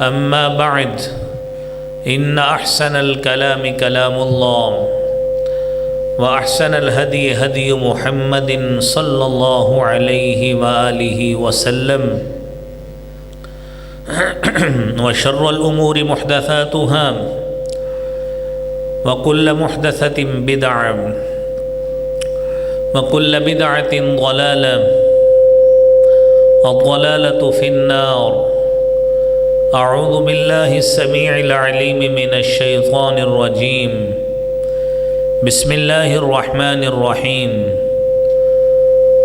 أما بعد إن أحسن الكلام كلام الله وأحسن الهدي هدي محمد صلى الله عليه وآله وسلم وشر الأمور محدثاتها وكل محدثة بدعة وكل بدعة ضلالة الضلالة في النار. أعوذ بالله السميع العليم من الشيطان الرجيم. بسم الله الرحمن الرحيم.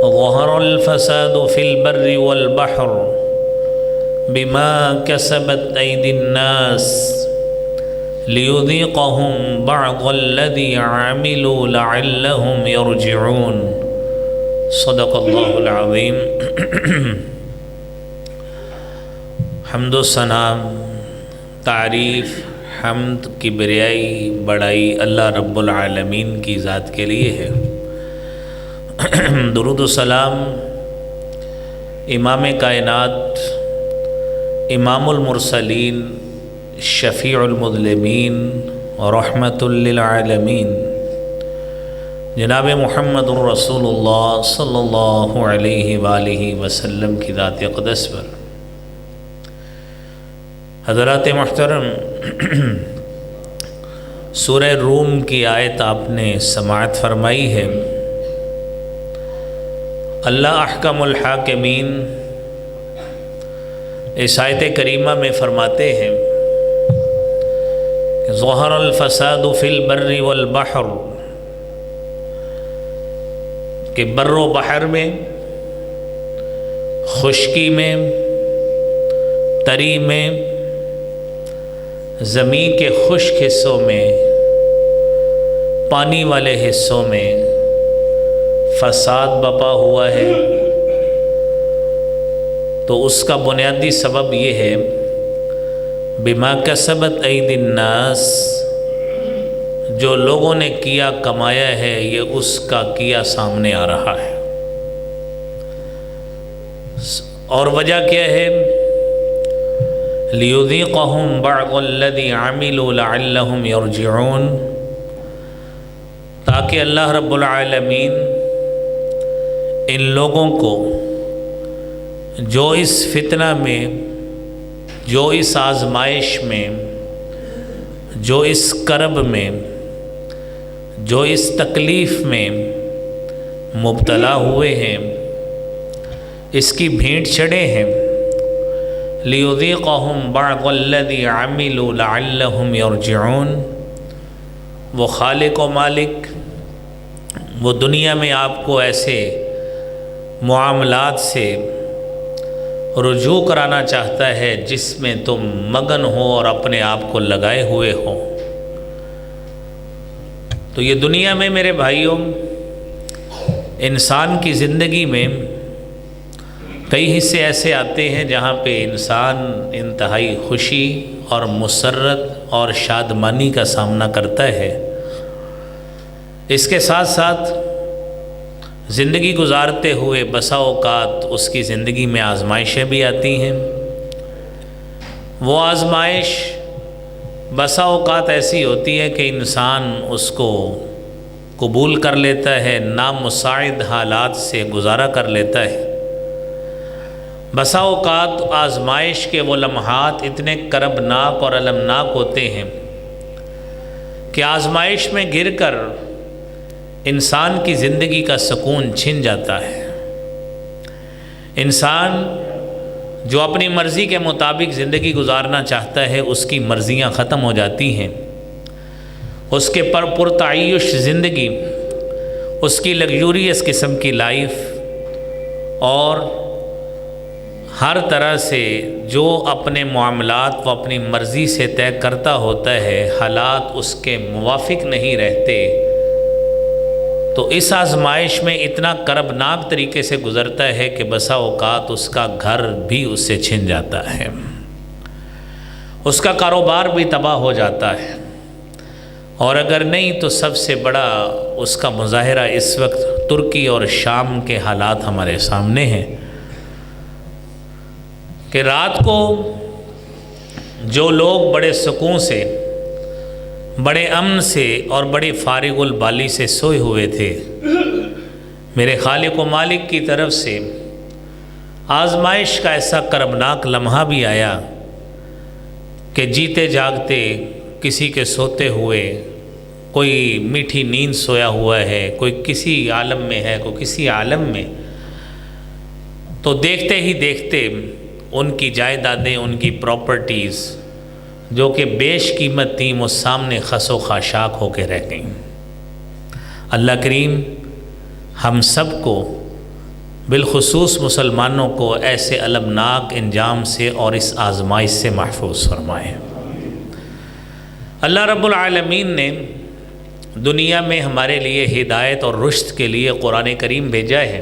ظهر الفساد في البر والبحر بما كسبت أيدي الناس ليذيقهم بعض الذي عملوا لعلهم يرجعون. صدق الله العظيم. حمد و ثنا، تعریف، حمد، کبریائی، بڑائی اللہ رب العالمین کی ذات کے لیے ہے۔ درود و سلام امام کائنات، امام المرسلین، شفیع المذنبین رحمت للعالمین جناب محمد الرسول اللہ صلی اللہ علیہ وآلہ وسلم کی ذات اقدس پر۔ حضرات محترم، سورہ روم کی آیت آپ نے سماعت فرمائی ہے۔ اللہ احکم الحاکمین اس آیت کریمہ میں فرماتے ہیں کہ ظہر الفساد فی البر والبحر، کہ بر و بحر میں، خشکی میں، تری میں، زمین کے خشک حصوں میں، پانی والے حصوں میں فساد بپا ہوا ہے۔ تو اس کا بنیادی سبب یہ ہے بما کسبت ایدی الناس، جو لوگوں نے کیا کمایا ہے یہ اس کا کیا سامنے آ رہا ہے۔ اور وجہ کیا ہے؟ لِيُذِيقَهُمْ بَعْضَ الَّذِي عَمِلُوا لَعَلَّهُمْ يَرْجِعُونَ، تاکہ اللہ رب العالمین ان لوگوں کو جو اس فتنہ میں، جو اس آزمائش میں، جو اس کرب میں، جو اس تکلیف میں مبتلا ہوئے ہیں، اس کی بھینٹ چڑھے ہیں، لِيُذِيقَهُمْ بَعْضَ الَّذِي عَمِلُوا لَعَلَّهُمْ يَرْجِعُونَ۔ وہ خالق و مالک، وہ دنیا میں آپ کو ایسے معاملات سے رجوع کرانا چاہتا ہے جس میں تم مگن ہو اور اپنے آپ کو لگائے ہوئے ہو۔ تو یہ دنیا میں میرے بھائیوں، انسان کی زندگی میں کئی حصے ایسے آتے ہیں جہاں پہ انسان انتہائی خوشی اور مسرت اور شادمانی کا سامنا کرتا ہے۔ اس کے ساتھ ساتھ زندگی گزارتے ہوئے بسا اوقات اس کی زندگی میں آزمائشیں بھی آتی ہیں۔ وہ آزمائش بسا اوقات ایسی ہوتی ہے کہ انسان اس کو قبول کر لیتا ہے، نامساعد حالات سے گزارا کر لیتا ہے۔ بسا اوقات آزمائش کے وہ لمحات اتنے کربناک اور المناک ہوتے ہیں کہ آزمائش میں گر کر انسان کی زندگی کا سکون چھن جاتا ہے۔ انسان جو اپنی مرضی کے مطابق زندگی گزارنا چاہتا ہے، اس کی مرضیاں ختم ہو جاتی ہیں۔ اس کے پرتعیش زندگی، اس کی لگژوریس قسم کی لائف، اور ہر طرح سے جو اپنے معاملات وہ اپنی مرضی سے طے کرتا ہوتا ہے، حالات اس کے موافق نہیں رہتے، تو اس آزمائش میں اتنا کربناک طریقے سے گزرتا ہے کہ بسا اوقات اس کا گھر بھی اس سے چھن جاتا ہے، اس کا کاروبار بھی تباہ ہو جاتا ہے، اور اگر نہیں تو سب سے بڑا اس کا مظاہرہ اس وقت ترکی اور شام کے حالات ہمارے سامنے ہیں کہ رات کو جو لوگ بڑے سکون سے، بڑے امن سے اور بڑے فارغ البالی سے سوئے ہوئے تھے، میرے خالق و مالک کی طرف سے آزمائش کا ایسا کربناک لمحہ بھی آیا کہ جیتے جاگتے کسی کے سوتے ہوئے، کوئی میٹھی نیند سویا ہوا ہے، کوئی کسی عالم میں ہے، کوئی کسی عالم میں، تو دیکھتے ہی دیکھتے ان کی جائیدادیں، ان کی پراپرٹیز جو کہ بیش قیمت تھیں، وہ سامنے خس و خاشاک ہو کے رہ گئیں۔ اللہ کریم ہم سب کو، بالخصوص مسلمانوں کو، ایسے المناک انجام سے اور اس آزمائش سے محفوظ فرمائے۔ اللہ رب العالمین نے دنیا میں ہمارے لیے ہدایت اور رشد کے لیے قرآن کریم بھیجا ہے،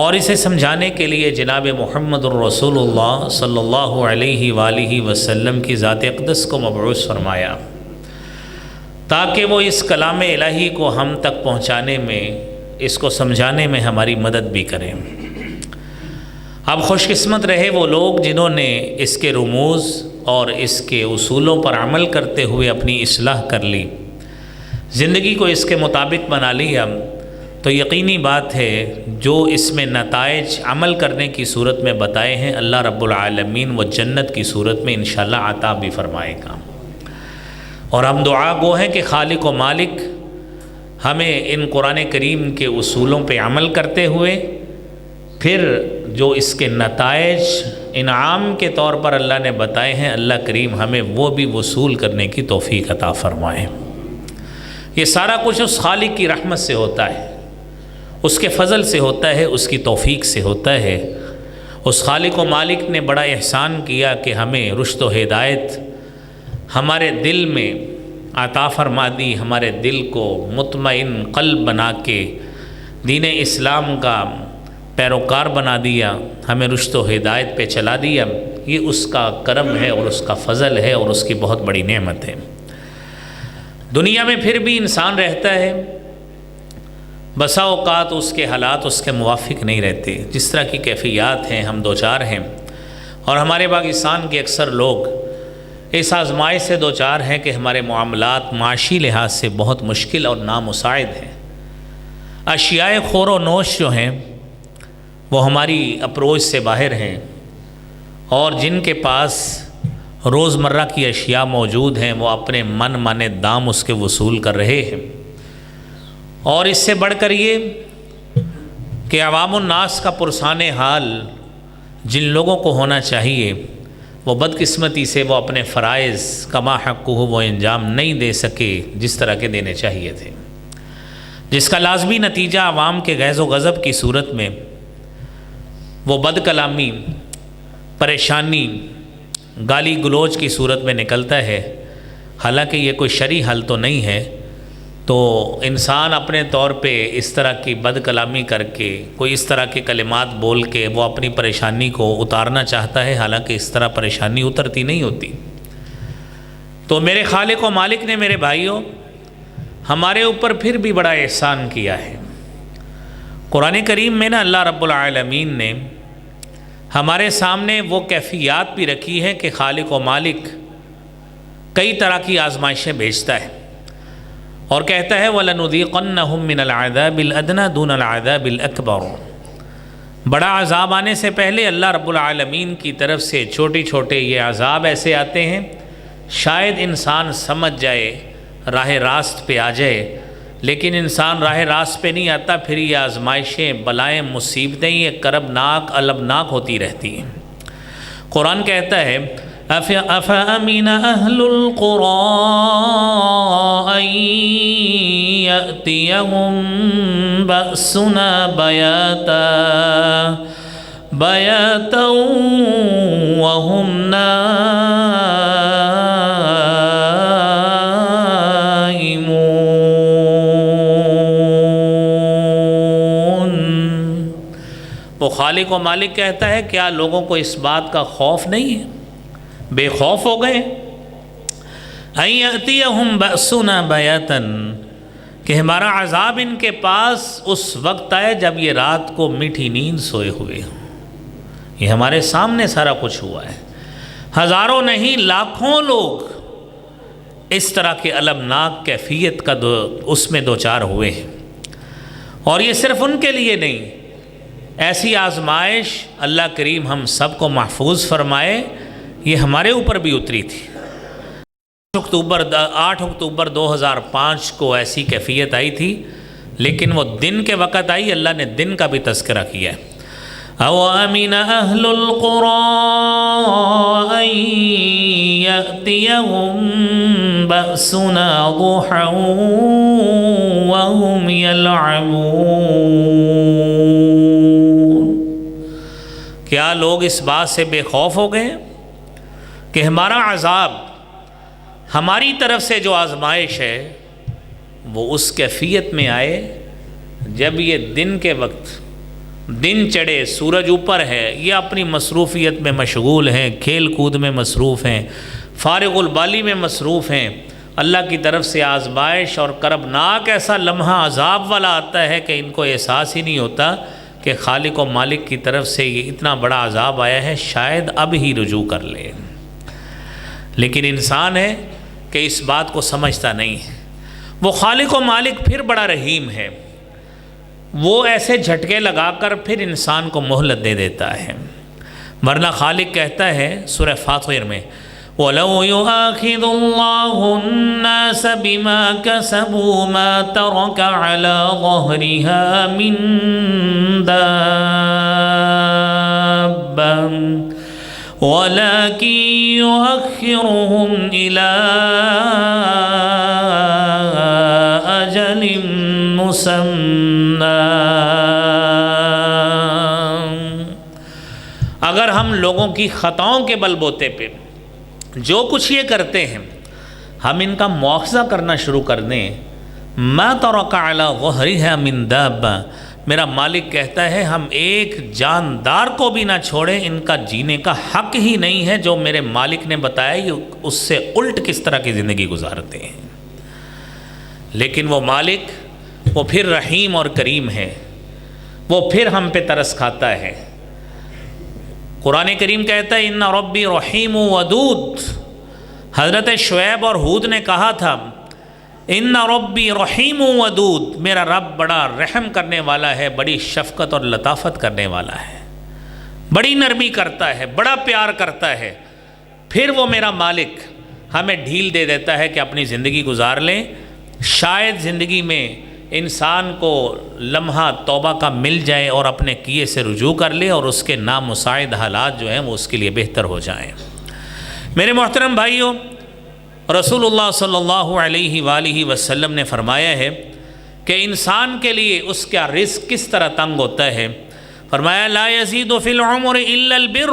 اور اسے سمجھانے کے لیے جناب محمد الرسول اللہ صلی اللہ علیہ وآلہ وسلم کی ذات اقدس کو مبعوث فرمایا، تاکہ وہ اس کلام الہی کو ہم تک پہنچانے میں، اس کو سمجھانے میں ہماری مدد بھی کریں۔ اب خوش قسمت رہے وہ لوگ جنہوں نے اس کے رموز اور اس کے اصولوں پر عمل کرتے ہوئے اپنی اصلاح کر لی، زندگی کو اس کے مطابق بنا لیا، تو یقینی بات ہے جو اس میں نتائج عمل کرنے کی صورت میں بتائے ہیں، اللہ رب العالمین وہ جنت کی صورت میں انشاءاللہ عطا بھی فرمائے گا۔ اور ہم دعا گو ہیں کہ خالق و مالک ہمیں ان قرآن کریم کے اصولوں پہ عمل کرتے ہوئے، پھر جو اس کے نتائج انعام کے طور پر اللہ نے بتائے ہیں، اللہ کریم ہمیں وہ بھی وصول کرنے کی توفیق عطا فرمائے۔ یہ سارا کچھ اس خالق کی رحمت سے ہوتا ہے، اس کے فضل سے ہوتا ہے، اس کی توفیق سے ہوتا ہے۔ اس خالق و مالک نے بڑا احسان کیا کہ ہمیں رشد و ہدایت ہمارے دل میں عطا فرما دی، ہمارے دل کو مطمئن قلب بنا کے دین اسلام کا پیروکار بنا دیا، ہمیں رشد و ہدایت پہ چلا دیا۔ یہ اس کا کرم ہے اور اس کا فضل ہے اور اس کی بہت بڑی نعمت ہے۔ دنیا میں پھر بھی انسان رہتا ہے، بسا اوقات اس کے حالات اس کے موافق نہیں رہتے، جس طرح کی کیفیات ہیں ہم دوچار ہیں، اور ہمارے پاکستان کے اکثر لوگ اس آزمائش سے دوچار ہیں کہ ہمارے معاملات معاشی لحاظ سے بہت مشکل اور نامساعد ہیں۔ اشیاء خور و نوش جو ہیں وہ ہماری اپروچ سے باہر ہیں، اور جن کے پاس روزمرہ کی اشیاء موجود ہیں وہ اپنے من مانے دام اس کے وصول کر رہے ہیں۔ اور اس سے بڑھ کر یہ کہ عوام الناس کا پرسان حال جن لوگوں کو ہونا چاہیے، وہ بدقسمتی سے وہ اپنے فرائض کما حق ہو وہ انجام نہیں دے سکے جس طرح کے دینے چاہیے تھے، جس کا لازمی نتیجہ عوام کے غیظ و غضب کی صورت میں وہ بد کلامی، پریشانی، گالی گلوچ کی صورت میں نکلتا ہے۔ حالانکہ یہ کوئی شرعی حل تو نہیں ہے، تو انسان اپنے طور پہ اس طرح کی بد کلامی کر کے، کوئی اس طرح کے کلمات بول کے وہ اپنی پریشانی کو اتارنا چاہتا ہے، حالانکہ اس طرح پریشانی اترتی نہیں ہوتی۔ تو میرے خالق و مالک نے، میرے بھائیوں، ہمارے اوپر پھر بھی بڑا احسان کیا ہے۔ قرآن کریم میں نا اللہ رب العالمین نے ہمارے سامنے وہ کیفیات بھی رکھی ہیں کہ خالق و مالک کئی طرح کی آزمائشیں بھیجتا ہے، اور کہتا ہے وَلَنُذِيقَنَّهُم مِّنَ الْعَذَابِ الْأَدْنَىٰ دُونَ الْعَذَابِ الْأَكْبَرِ۔ بڑا عذاب آنے سے پہلے اللہ رب العالمین کی طرف سے چھوٹے چھوٹے یہ عذاب ایسے آتے ہیں، شاید انسان سمجھ جائے، راہ راست پہ آ جائے، لیکن انسان راہ راست پہ نہیں آتا، پھر یہ آزمائشیں، بلائیں، مصیبتیں یہ کربناک، المناک ہوتی رہتی ہیں۔ قرآن کہتا ہے أَفَأَمِنَ أَهْلُ الْقُرَىٰ أَن يَأْتِيَهُم بَأْسُنَا بَيَاتًا وَهُمْ نائمون۔ وہ خالق و مالک کہتا ہے کیا لوگوں کو اس بات کا خوف نہیں ہے، بے خوف ہو گئے؟ ان یأتیہم بأسنا بیاتا، کہ ہمارا عذاب ان کے پاس اس وقت آئے جب یہ رات کو میٹھی نیند سوئے ہوئے ہوں۔ یہ ہمارے سامنے سارا کچھ ہوا ہے، ہزاروں نہیں لاکھوں لوگ اس طرح کے المناک کیفیت کا اس میں دوچار ہوئے ہیں، اور یہ صرف ان کے لیے نہیں، ایسی آزمائش اللہ کریم ہم سب کو محفوظ فرمائے، یہ ہمارے اوپر بھی اتری تھی۔ 8 اکتوبر 2005 کو ایسی کیفیت آئی تھی، لیکن وہ دن کے وقت آئی، اللہ نے دن کا بھی تذکرہ کیا ہے۔ أَوَأَمِنَ أَهْلُ الْقُرَىٰ أَن يَأْتِيَهُم بَأْسُنَا ضُحًى وَهُمْ يَلْعَبُونَ، کیا لوگ اس بات سے بے خوف ہو گئے کہ ہمارا عذاب، ہماری طرف سے جو آزمائش ہے وہ اس کیفیت میں آئے جب یہ دن کے وقت دن چڑھے، سورج اوپر ہے، یہ اپنی مصروفیت میں مشغول ہیں، کھیل کود میں مصروف ہیں، فارغ البالی میں مصروف ہیں، اللہ کی طرف سے آزمائش اور کربناک ایسا لمحہ عذاب والا آتا ہے کہ ان کو احساس ہی نہیں ہوتا کہ خالق و مالک کی طرف سے یہ اتنا بڑا عذاب آیا ہے، شاید اب ہی رجوع کر لے۔ لیکن انسان ہے کہ اس بات کو سمجھتا نہیں ہے۔ وہ خالق و مالک پھر بڑا رحیم ہے، وہ ایسے جھٹکے لگا کر پھر انسان کو مہلت دے دیتا ہے، ورنہ خالق کہتا ہے سورہ فاطر میں وَلَوْ يُؤَاخِذُ اللَّهُ النَّاسَ بِمَا كَسَبُوا مَا تَرَكَ عَلَى ظَهْرِهَا مِن دَابَّةٍ وَلَكِن يُؤَخِّرُهُمْ إِلَىٰ أَجَلٍ مُّسَمًّى۔ اگر ہم لوگوں کی خطاؤں کے بل بوتے پہ جو کچھ یہ کرتے ہیں ہم ان کا مواخذہ کرنا شروع کر دیں، مَا تَرَكَ عَلَىٰ ظَهْرِهَا مِن دَابَّةٍ، میرا مالک کہتا ہے ہم ایک جاندار کو بھی نہ چھوڑیں، ان کا جینے کا حق ہی نہیں ہے۔ جو میرے مالک نے بتایا یہ اس سے الٹ کس طرح کی زندگی گزارتے ہیں۔ لیکن وہ مالک، وہ پھر رحیم اور کریم ہے، وہ پھر ہم پہ ترس کھاتا ہے۔ قرآن کریم کہتا ہے ان ربی رحیم ودود۔ حضرت شعیب اور ہود نے کہا تھا ان ربی رحیم ودود، میرا رب بڑا رحم کرنے والا ہے، بڑی شفقت اور لطافت کرنے والا ہے، بڑی نرمی کرتا ہے، بڑا پیار کرتا ہے۔ پھر وہ میرا مالک ہمیں ڈھیل دے دیتا ہے کہ اپنی زندگی گزار لیں، شاید زندگی میں انسان کو لمحہ توبہ کا مل جائے اور اپنے کیے سے رجوع کر لے اور اس کے نامساعد حالات جو ہیں وہ اس کے لیے بہتر ہو جائیں۔ میرے محترم بھائیوں، رسول اللہ صلی اللہ علیہ وآلہ وسلم نے فرمایا ہے کہ انسان کے لیے اس کا رزق کس طرح تنگ ہوتا ہے۔ فرمایا لا یزید فی العمر الا البر،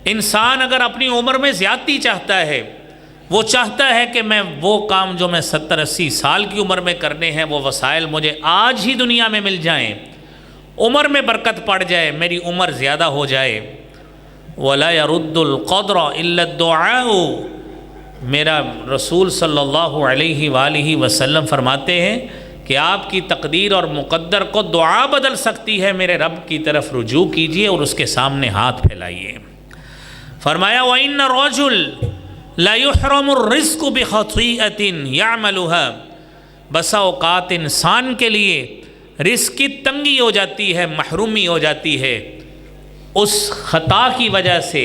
انسان اگر اپنی عمر میں زیادتی چاہتا ہے، وہ چاہتا ہے کہ میں وہ کام جو میں 70-80 سال کی عمر میں کرنے ہیں وہ وسائل مجھے آج ہی دنیا میں مل جائیں، عمر میں برکت پڑ جائے، میری عمر زیادہ ہو جائے۔ وَلَا يَرُدُّ الْقَدْرَ إِلَّا الدُّعَاءُ، میرا رسول صلی اللہ علیہ وآلہ وسلم فرماتے ہیں کہ آپ کی تقدیر اور مقدر کو دعا بدل سکتی ہے، میرے رب کی طرف رجوع کیجئے اور اس کے سامنے ہاتھ پھیلائیے۔ فرمایا وَإِنَّ الرَّجُلَ لا يحرم الرزق بخطیئۃ یعملها، بسا اوقات انسان کے لیے رزق کی تنگی ہو جاتی ہے، محرومی ہو جاتی ہے، اس خطا کی وجہ سے،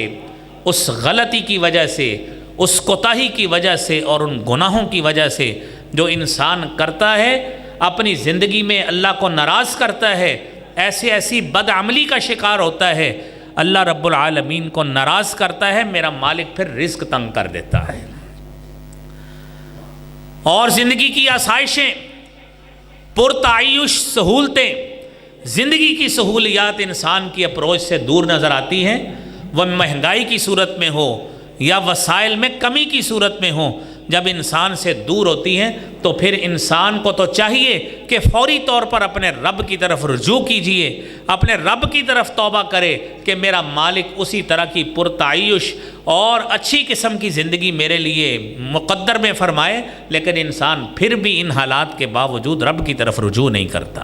اس غلطی کی وجہ سے، اس کوتاہی کی وجہ سے اور ان گناہوں کی وجہ سے جو انسان کرتا ہے، اپنی زندگی میں اللہ کو ناراض کرتا ہے، ایسی بدعملی کا شکار ہوتا ہے، اللہ رب العالمین کو ناراض کرتا ہے، میرا مالک پھر رزق تنگ کر دیتا ہے۔ اور زندگی کی آسائشیں، پرتعیش سہولتیں، زندگی کی سہولیات انسان کی اپروچ سے دور نظر آتی ہیں، وہ مہنگائی کی صورت میں ہو یا وسائل میں کمی کی صورت میں ہو، جب انسان سے دور ہوتی ہیں تو پھر انسان کو تو چاہیے کہ فوری طور پر اپنے رب کی طرف رجوع کیجئے، اپنے رب کی طرف توبہ کرے کہ میرا مالک اسی طرح کی پرتعیش اور اچھی قسم کی زندگی میرے لیے مقدر میں فرمائے، لیکن انسان پھر بھی ان حالات کے باوجود رب کی طرف رجوع نہیں کرتا۔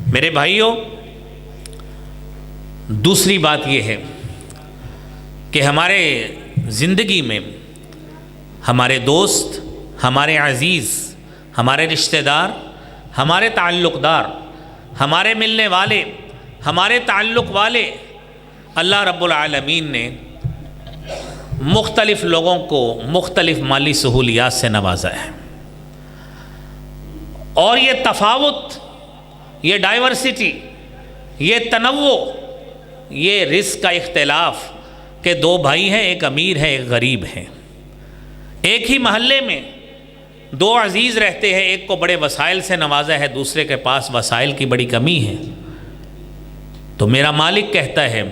میرے بھائیوں، دوسری بات یہ ہے کہ ہمارے زندگی میں ہمارے دوست، ہمارے عزیز، ہمارے رشتہ دار، ہمارے تعلق دار، ہمارے ملنے والے، ہمارے تعلق والے، اللہ رب العالمین نے مختلف لوگوں کو مختلف مالی سہولیات سے نوازا ہے، اور یہ تفاوت، یہ ڈائیورسٹی، یہ تنوع، یہ رزق کا اختلاف کہ دو بھائی ہیں، ایک امیر ہے ایک غریب ہے، ایک ہی محلے میں دو عزیز رہتے ہیں، ایک کو بڑے وسائل سے نوازا ہے، دوسرے کے پاس وسائل کی بڑی کمی ہے، تو میرا مالک کہتا ہے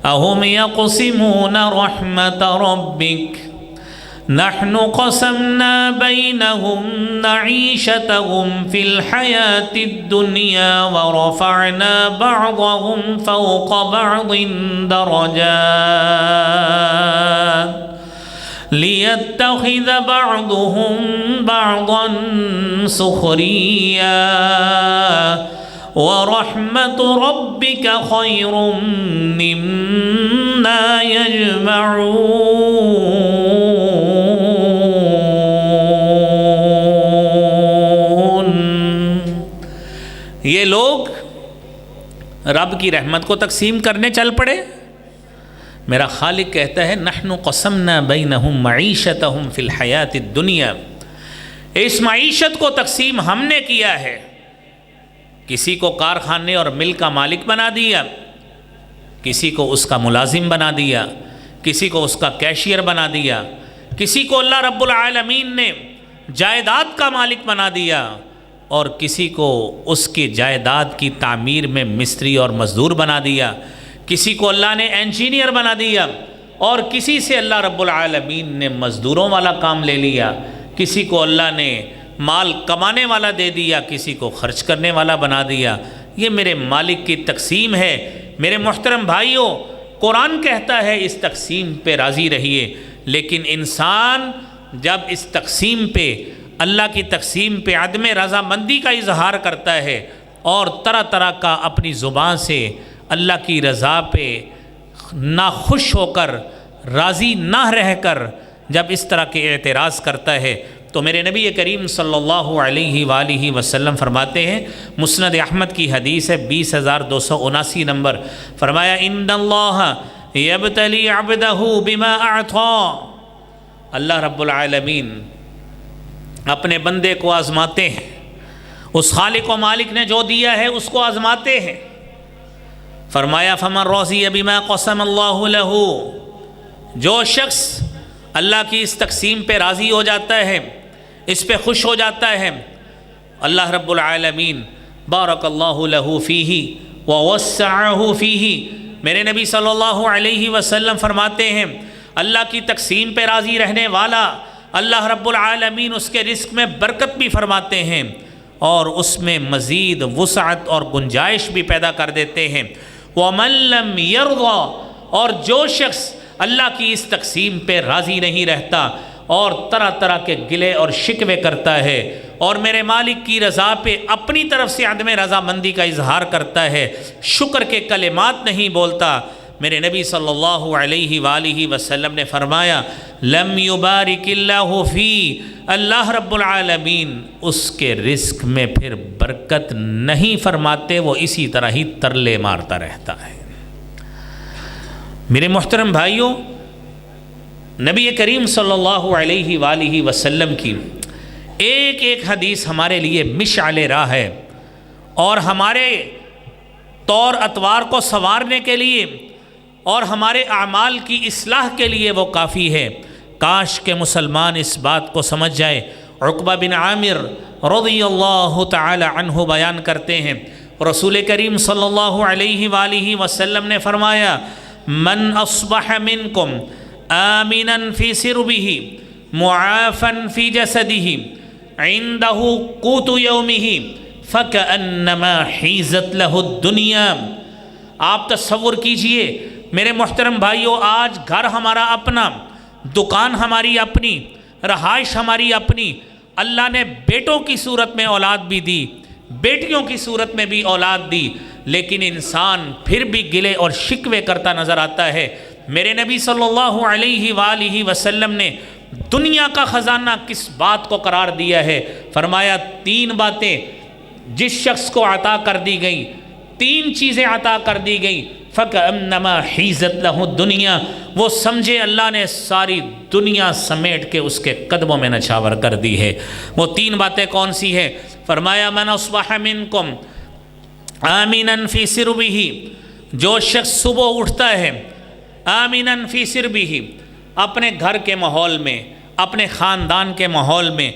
اَهُمْ يَقْسِمُونَ رَحْمَةَ رَبِّكَ نَحْنُ قَسَمْنَا بَيْنَهُمْ نَعِيشَتَهُمْ فِي الْحَيَاةِ الدُّنْيَا وَرَفَعْنَا بَعْضَهُمْ فَوْقَ بَعْضٍ دَرَجَاتٍ لِيَتَّخِذَ بَعْضُهُمْ بَعْضًا سُخْرِيًّا وَرَحْمَةُ رَبِّكَ خَيْرٌ مِّمَّا يَجْمَعُونَ۔ یہ لوگ رب کی رحمت کو تقسیم کرنے چل پڑے۔ میرا خالق کہتا ہے نحن قسمنا بینہم معیشتہم فی الحیات الدنیا، اس معیشت کو تقسیم ہم نے کیا ہے، کسی کو کارخانے اور مل کا مالک بنا دیا، کسی کو اس کا ملازم بنا دیا، کسی کو اس کا کیشیئر بنا دیا، کسی کو اللہ رب العالمین نے جائیداد کا مالک بنا دیا، اور کسی کو اس کی جائیداد کی تعمیر میں مستری اور مزدور بنا دیا، کسی کو اللہ نے انجینئر بنا دیا، اور کسی سے اللہ رب العالمین نے مزدوروں والا کام لے لیا، کسی کو اللہ نے مال کمانے والا دے دیا، کسی کو خرچ کرنے والا بنا دیا۔ یہ میرے مالک کی تقسیم ہے۔ میرے محترم بھائیوں، قرآن کہتا ہے اس تقسیم پہ راضی رہیے، لیکن انسان جب اس تقسیم پہ، اللہ کی تقسیم پہ عدم رضامندی کا اظہار کرتا ہے اور طرح طرح کا اپنی زبان سے اللہ کی رضا پہ ناخوش ہو کر، راضی نہ رہ کر جب اس طرح کے اعتراض کرتا ہے، تو میرے نبی کریم صلی اللہ علیہ وآلہ وسلم فرماتے ہیں، مسند احمد کی حدیث ہے 20279 نمبر، فرمایا ان اللہ یبتلی عبدہ بما اعطا، اللہ رب العالمین اپنے بندے کو آزماتے ہیں، اس خالق و مالک نے جو دیا ہے اس کو آزماتے ہیں۔ فرمایا فمن رضی بما قسم اللہ لہ، جو شخص اللہ کی اس تقسیم پہ راضی ہو جاتا ہے، اس پہ خوش ہو جاتا ہے، اللہ رب العالمین بارک اللہ لہ فیہ ووسعہ فیہ، میرے نبی صلی اللہ علیہ وسلم فرماتے ہیں اللہ کی تقسیم پہ راضی رہنے والا اللہ رب العالمین اس کے رزق میں برکت بھی فرماتے ہیں اور اس میں مزید وسعت اور گنجائش بھی پیدا کر دیتے ہیں۔ وَمَن لَّمْ يَرْضَى، اور جو شخص اللہ کی اس تقسیم پہ راضی نہیں رہتا اور طرح طرح کے گلے اور شکوے کرتا ہے اور میرے مالک کی رضا پہ اپنی طرف سے عدم رضامندی کا اظہار کرتا ہے، شکر کے کلمات نہیں بولتا، میرے نبی صلی اللہ علیہ وآلہ وسلم نے فرمایا لم یبارک اللہ فی، اللہ رب العالمین اس کے رزق میں پھر برکت نہیں فرماتے، وہ اسی طرح ہی ترلے مارتا رہتا ہے۔ میرے محترم بھائیوں، نبی کریم صلی اللہ علیہ وآلہ وسلم کی ایک ایک حدیث ہمارے لیے مشعل راہ ہے اور ہمارے طور اطوار کو سنوارنے کے لیے اور ہمارے اعمال کی اصلاح کے لیے وہ کافی ہے۔ کاش کہ مسلمان اس بات کو سمجھ جائے۔ عقبہ بن عامر رضی اللہ تعالی عنہ بیان کرتے ہیں، رسول کریم صلی اللہ علیہ وآلہ وسلم نے فرمایا من اصبح منکم آمنا فی سربہ معافا فی جسدہ عندہ قوت یومہ فکأنما حیزت لہ الدنیا۔ آپ تصور کیجئے میرے محترم بھائیوں، آج گھر ہمارا اپنا، دکان ہماری اپنی، رہائش ہماری اپنی، اللہ نے بیٹوں کی صورت میں اولاد بھی دی، بیٹیوں کی صورت میں بھی اولاد دی، لیکن انسان پھر بھی گلے اور شکوے کرتا نظر آتا ہے۔ میرے نبی صلی اللہ علیہ وآلہ وسلم نے دنیا کا خزانہ کس بات کو قرار دیا ہے؟ فرمایا 3 باتیں جس شخص کو عطا کر دی گئی، 3 چیزیں عطا کر دی گئی، فَكَأَنَّمَا حِيزَتْ لَهُ الدُّنْيَا، وہ سمجھے اللہ نے ساری دنیا سمیٹ کے اس کے قدموں میں نچھاور کر دی ہے۔ وہ 3 باتیں کون سی ہیں؟ فرمایا مَنْ أَصْبَحَ مِنْكُمْ آمِنًا فِي سِرْبِهِ، جو شخص صبح اٹھتا ہے آمِنًا فِي سِرْبِهِ، اپنے گھر کے ماحول میں، اپنے خاندان کے ماحول میں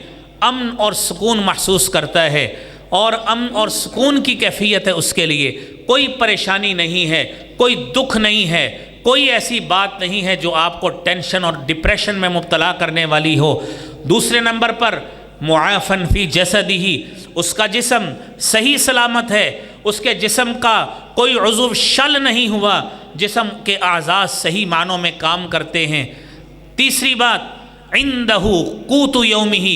امن اور سکون محسوس کرتا ہے، اور امن اور سکون کی کیفیت ہے اس کے لیے، کوئی پریشانی نہیں ہے، کوئی دکھ نہیں ہے، کوئی ایسی بات نہیں ہے جو آپ کو ٹینشن اور ڈپریشن میں مبتلا کرنے والی ہو۔ دوسرے نمبر پر معافن فی جسدہ، اس کا جسم صحیح سلامت ہے، اس کے جسم کا کوئی عضو شل نہیں ہوا، جسم کے اعضاء صحیح معنوں میں کام کرتے ہیں۔ تیسری بات عندہ قوت یومہ،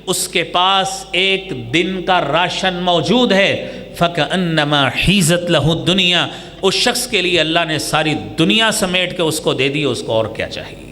اس کے پاس ایک دن کا راشن موجود ہے، فَكَأَنَّمَا حِيزَتْ لَهُ الدُّنْيَا، اس شخص کے لیے اللہ نے ساری دنیا سمیٹ کے اس کو دے دی، اس کو اور کیا چاہیے؟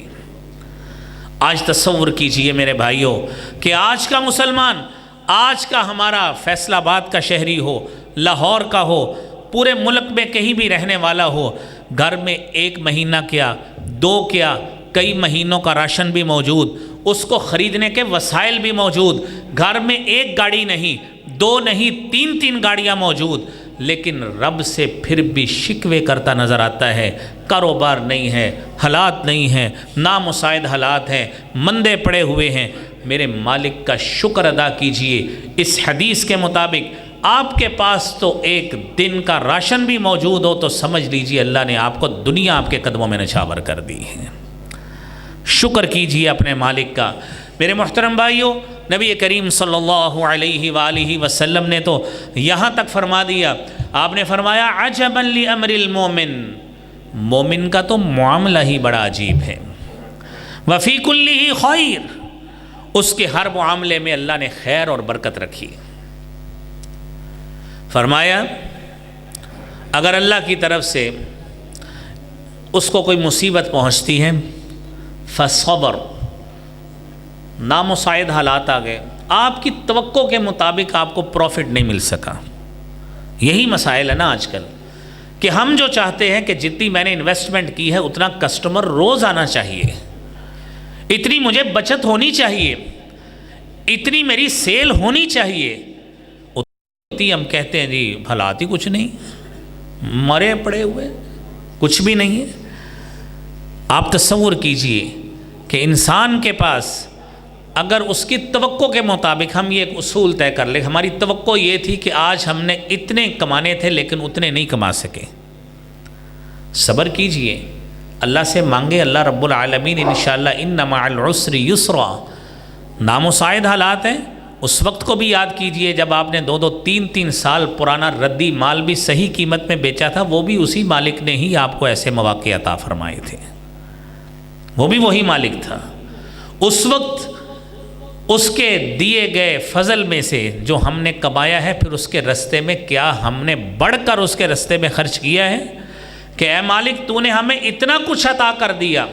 آج تصور کیجئے میرے بھائیوں کہ آج کا مسلمان، آج کا ہمارا فیصل آباد کا شہری ہو، لاہور کا ہو، پورے ملک میں کہیں بھی رہنے والا ہو، گھر میں 1 مہینہ کیا 2 کیا کئی مہینوں کا راشن بھی موجود، اس کو خریدنے کے وسائل بھی موجود، گھر میں 1 گاڑی نہیں 2 نہیں 3 گاڑیاں موجود، لیکن رب سے پھر بھی شکوے کرتا نظر آتا ہے، کاروبار نہیں ہے، حالات نہیں ہیں، نامساعد حالات ہیں، مندے پڑے ہوئے ہیں۔ میرے مالک کا شکر ادا کیجئے، اس حدیث کے مطابق آپ کے پاس تو 1 دن کا راشن بھی موجود ہو تو سمجھ لیجئے اللہ نے آپ کو دنیا آپ کے قدموں میں نچھاور کر دی ہے۔ شکر کیجئے اپنے مالک کا۔ میرے محترم بھائیوں، نبی کریم صلی اللہ علیہ وآلہ وسلم نے تو یہاں تک فرما دیا، آپ نے فرمایا عجبا لامر المومن، مومن کا تو معاملہ ہی بڑا عجیب ہے، وفی کلہ خیر، اس کے ہر معاملے میں اللہ نے خیر اور برکت رکھی۔ فرمایا اگر اللہ کی طرف سے اس کو کوئی مصیبت پہنچتی ہے، فصبر، نامساعد حالات آ گئے، آپ کی توقع کے مطابق آپ کو پروفٹ نہیں مل سکا، یہی مسائل ہے نا آج کل، کہ ہم جو چاہتے ہیں کہ جتنی میں نے انویسٹمنٹ کی ہے اتنا کسٹمر روز آنا چاہیے، اتنی مجھے بچت ہونی چاہیے، اتنی میری سیل ہونی چاہیے، اتنی ہم کہتے ہیں جی حالات ہی کچھ نہیں، مرے پڑے ہوئے کچھ بھی نہیں ہے۔ آپ تصور کیجئے کہ انسان کے پاس اگر اس کی توقع کے مطابق ہم یہ ایک اصول طے کر لیں، ہماری توقع یہ تھی کہ آج ہم نے اتنے کمانے تھے لیکن اتنے نہیں کما سکے، صبر کیجئے، اللہ سے مانگے، اللہ رب العالمین انشاءاللہ ان مع العسر یسرا۔ نامساعد حالات ہیں، اس وقت کو بھی یاد کیجئے جب آپ نے 2 3 سال پرانا ردی مال بھی صحیح قیمت میں بیچا تھا، وہ بھی اسی مالک نے ہی آپ کو ایسے مواقع عطا فرمائے تھے، وہ بھی وہی مالک تھا۔ اس وقت اس کے دیے گئے فضل میں سے جو ہم نے کمایا ہے، پھر اس کے رستے میں کیا ہم نے بڑھ کر اس کے رستے میں خرچ کیا ہے کہ اے مالک تو نے ہمیں اتنا کچھ عطا کر دیا،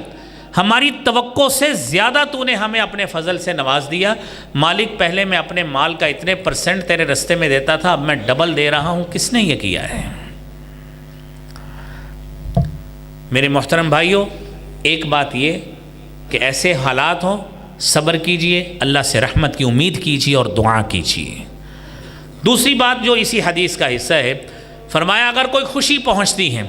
ہماری توقع سے زیادہ تو نے ہمیں اپنے فضل سے نواز دیا، مالک پہلے میں اپنے مال کا اتنے % تیرے رستے میں دیتا تھا، اب میں ڈبل دے رہا ہوں۔ کس نے یہ کیا ہے؟ میرے محترم بھائیوں، ایک بات یہ کہ ایسے حالات ہوں، صبر کیجئے، اللہ سے رحمت کی امید کیجئے اور دعا کیجئے۔ دوسری بات جو اسی حدیث کا حصہ ہے، فرمایا اگر کوئی خوشی پہنچتی ہے،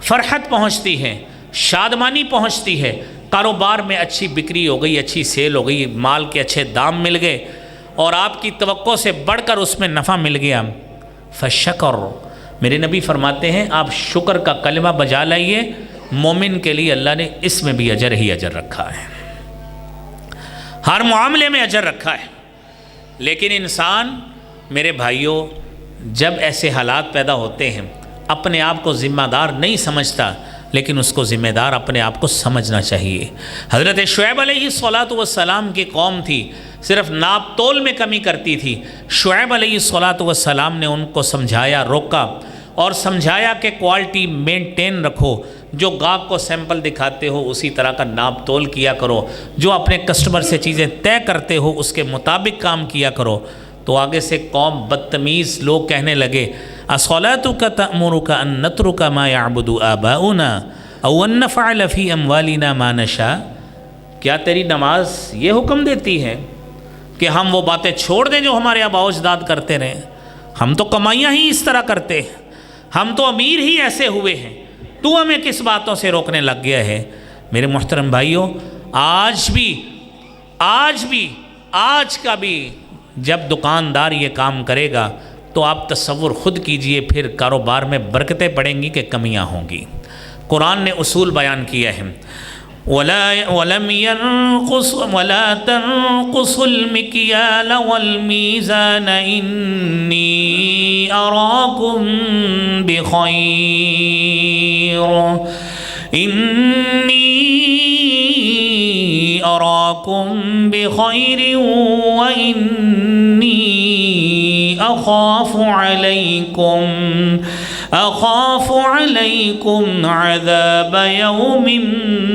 فرحت پہنچتی ہے، شادمانی پہنچتی ہے، کاروبار میں اچھی بکری ہو گئی، اچھی سیل ہو گئی، مال کے اچھے دام مل گئے اور آپ کی توقع سے بڑھ کر اس میں نفع مل گیا، فشکر، میرے نبی فرماتے ہیں آپ شکر کا کلمہ بجا لائیے، مومن کے لیے اللہ نے اس میں بھی اجر ہی اجر رکھا ہے، ہر معاملے میں اجر رکھا ہے۔ لیکن انسان میرے بھائیوں جب ایسے حالات پیدا ہوتے ہیں اپنے آپ کو ذمہ دار نہیں سمجھتا، لیکن اس کو ذمہ دار اپنے آپ کو سمجھنا چاہیے۔ حضرت شعیب علیہ السلام کی قوم تھی، صرف ناپ تول میں کمی کرتی تھی، شعیب علیہ السلام نے ان کو سمجھایا، روکا، اور سمجھایا کہ کوالٹی مینٹین رکھو، جو گاہک کو سیمپل دکھاتے ہو اسی طرح کا ناپ تول کیا کرو، جو اپنے کسٹمر سے چیزیں طے کرتے ہو اس کے مطابق کام کیا کرو۔ تو آگے سے قوم بدتمیز لوگ کہنے لگے اَصَلَاتُكَ تَأْمُرُكَ أَن نَّتْرُكَ مَا يَعْبُدُ آبَاؤُنَا أَوْ أَن نَّفْعَلَ فِي أَمْوَالِنَا مَا نَشَاءُ، کیا تیری نماز یہ حکم دیتی ہے کہ ہم وہ باتیں چھوڑ دیں جو ہمارے آباء و اجداد کرتے رہے؟ ہم تو کمائیاں ہی اس طرح کرتے ہیں، ہم تو امیر ہی ایسے ہوئے ہیں، تو ہمیں کس باتوں سے روکنے لگ گیا ہے؟ میرے محترم بھائیوں، آج کا بھی جب دکاندار یہ کام کرے گا تو آپ تصور خود کیجئے پھر کاروبار میں برکتیں پڑیں گی کہ کمیاں ہوں گی۔ قرآن نے اصول بیان کیا ہے وَلَا تَنْقُصُوا الْمِكْيَالَ وَالْمِيزَانَ إِنِّي أَرَاكُمْ بِخَيْرٍ وَإِنِّي أَخَافُ عَلَيْكُمْ عَذَابَ يَوْمٍ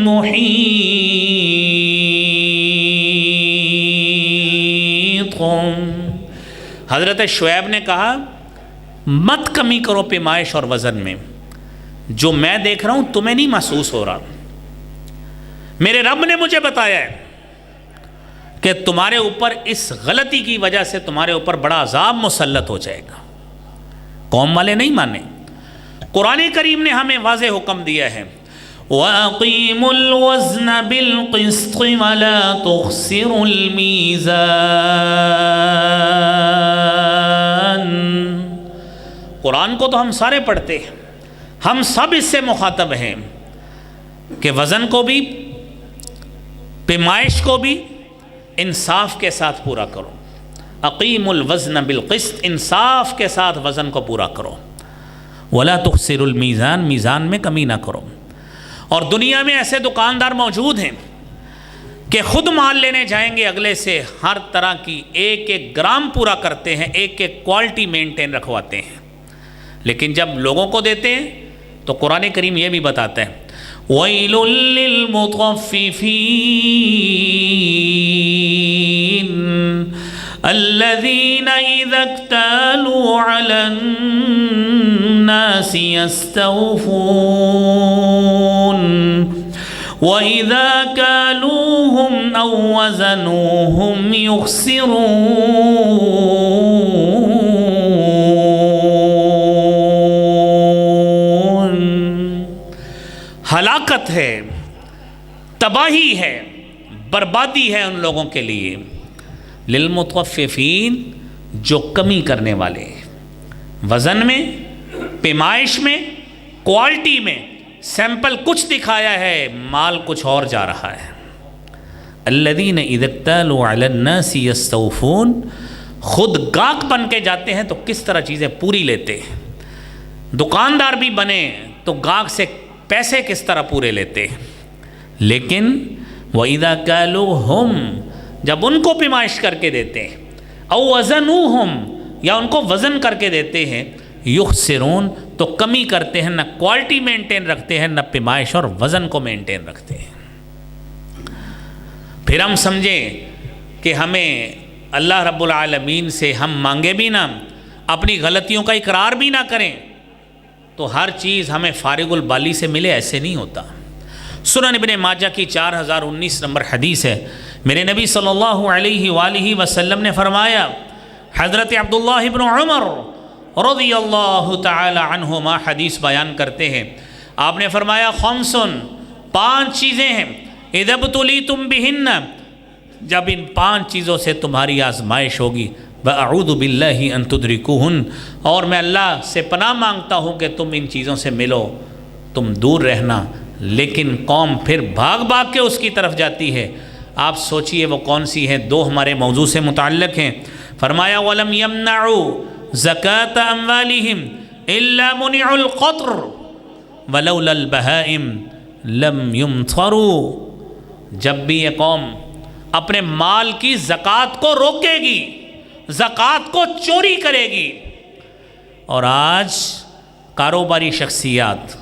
مُحِيطٍ۔ حضرت شعیب نے کہا مت کمی کرو پیمائش اور وزن میں، جو میں دیکھ رہا ہوں تمہیں نہیں محسوس ہو رہا، میرے رب نے مجھے بتایا ہے کہ تمہارے اوپر اس غلطی کی وجہ سے تمہارے اوپر بڑا عذاب مسلط ہو جائے گا۔ قوم والے نہیں مانے، قرآن کریم نے ہمیں واضح حکم دیا ہے وَأَقِيمُوا الْوَزْنَ بِالْقِسْطِ وَلَا تُخْسِرُوا الْمِيزَانَ۔ قرآن کو تو ہم سارے پڑھتے ہیں، ہم سب اس سے مخاطب ہیں کہ وزن کو بھی پیمائش کو بھی انصاف کے ساتھ پورا کرو۔ اقیم الوزن بالقسط، انصاف کے ساتھ وزن کو پورا کرو۔ ولا تخسروا المیزان، میزان میں کمی نہ کرو۔ اور دنیا میں ایسے دکاندار موجود ہیں کہ خود مال لینے جائیں گے اگلے سے ہر طرح کی ایک ایک گرام پورا کرتے ہیں، ایک ایک کوالٹی مینٹین رکھواتے ہیں، لیکن جب لوگوں کو دیتے ہیں تو قرآن کریم یہ بھی بتاتا ہے وَيْلٌ لِّلْمُطَفِّفِينَ الَّذِينَ إِذَا اكْتَالُوا عَلَى النَّاسِ يَسْتَوْفُونَ وَإِذَا كَالُوهُمْ أَوْ وَزَنُوهُمْ يُخْسِرُونَ۔ ہلاکت ہے، تباہی ہے، بربادی ہے ان لوگوں کے لیے۔ للمطففین، جو کمی کرنے والے، وزن میں، پیمائش میں، کوالٹی میں، سیمپل کچھ دکھایا ہے، مال کچھ اور جا رہا ہے۔ الذین اذا اکتالوا علی الناس یستوفون، خود گاہک بن کے جاتے ہیں تو کس طرح چیزیں پوری لیتے ہیں، دکاندار بھی بنے تو گاہک سے پیسے کس طرح پورے لیتے ہیں۔ لیکن وَإِذَا كَالُوهُمْ، جب ان کو پیمائش کر کے دیتے ہیں، او وزنوہم، یا ان کو وزن کر کے دیتے ہیں، یخسرون، تو کمی کرتے ہیں، نہ کوالٹی مینٹین رکھتے ہیں، نہ پیمائش اور وزن کو مینٹین رکھتے ہیں۔ پھر ہم سمجھیں کہ ہمیں اللہ رب العالمین سے ہم مانگے بھی نہ، اپنی غلطیوں کا اقرار بھی نہ کریں تو ہر چیز ہمیں فارغ البالی سے ملے، ایسے نہیں ہوتا۔ سنن ابن ماجہ کی 4019 نمبر حدیث ہے، میرے نبی صلی اللہ علیہ وآلہ وسلم نے فرمایا، حضرت عبداللہ ابن عمر رضی اللہ تعالی عنہما حدیث بیان کرتے ہیں، آپ نے فرمایا خمسن، 5 چیزیں ہیں، اذا ابتلیتم بہن، جب ان 5 چیزوں سے تمہاری آزمائش ہوگی، وَأَعُوذُ بِاللَّهِ أَن تُدْرِكُوهُنْ، اور میں اللہ سے پناہ مانگتا ہوں کہ تم ان چیزوں سے ملو، تم دور رہنا۔ لیکن قوم پھر بھاگ بھاگ کے اس کی طرف جاتی ہے۔ آپ سوچئے وہ کون سی ہیں؟ 2 ہمارے موضوع سے متعلق ہیں۔ فرمایا وَلَمْ يَمْنَعُوا زَكَاةَ أَمْوَالِهِمْ إِلَّا مُنِعُوا الْقَطْرَ وَلَوْلَا الْبَهَائِمْ لَمْ يُمْطَرُوا، جب بھی یہ قوم اپنے مال کی زکوٰۃ کو روکے گی، زکوٰۃ کو چوری کرے گی، اور آج کاروباری شخصیات